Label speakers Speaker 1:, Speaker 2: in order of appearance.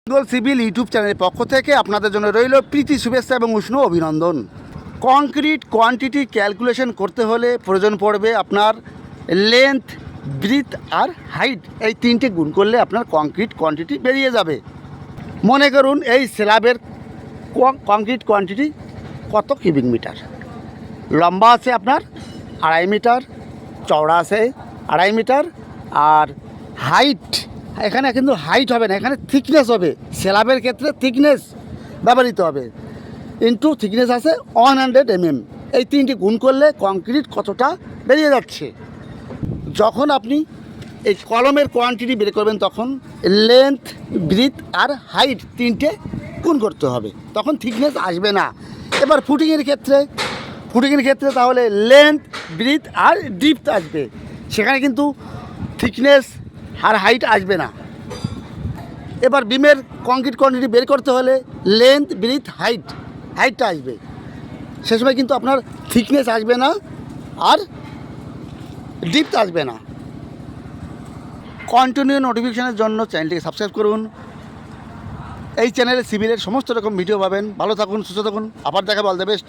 Speaker 1: Bengal civil YouTube চ্যানেলের পক্ষ থেকে আপনাদের জন্য রইল প্রীতি শুভেচ্ছা এবং উষ্ণ অভিনন্দন। কংক্রিট কোয়ান্টিটি ক্যালকুলেশন করতে হলে প্রয়োজন পড়বে আপনার লেন্থ, ব্রিথ আর হাইট। এই তিনটে গুণ করলে আপনার কংক্রিট কোয়ান্টিটি বেরিয়ে যাবে। মনে করুন এই স্ল্যাবের কংক্রিট কোয়ান্টিটি কত কিউবিক মিটার। লম্বা আছে আপনার 2.5 মিটার, চওড়া আছে 2.5 মিটার, আর হাইট এখানে কিন্তু হাইট হবে না, এখানে থিকনেস হবে। স্ল্যাবের ক্ষেত্রে থিকনেস ব্যবহৃত হবে, ইন্টু থিকনেস আছে 100 mm। এই তিনটি গুণ করলে কংক্রিট কতটা বেরিয়ে যাচ্ছে। যখন আপনি এই কলমের কোয়ান্টিটি বের করবেন তখন লেন্থ, ব্রিথ আর হাইট তিনটে গুণ করতে হবে, তখন থিকনেস আসবে না। এবার ফুটিংয়ের ক্ষেত্রে তাহলে লেন্থ, ব্রিথ আর ডিপথ আসবে, সেখানে কিন্তু থিকনেস আর হাইট আসবে না। এবার বিমের কংক্রিট কোয়ান্টিটি বের করতে হলে লেন্থ, ব্রিথ, হাইটটা আসবে, সে সময় কিন্তু আপনার থিকনেস আসবে না আর ডিপথ আসবে না। কন্টিনিউ নোটিফিকেশনের জন্য চ্যানেলটিকে সাবস্ক্রাইব করুন। এই চ্যানেলে সিভিলের সমস্ত রকম ভিডিও পাবেন। ভালো থাকুন, সুস্থ থাকুন, আবার দেখাবো। All the best.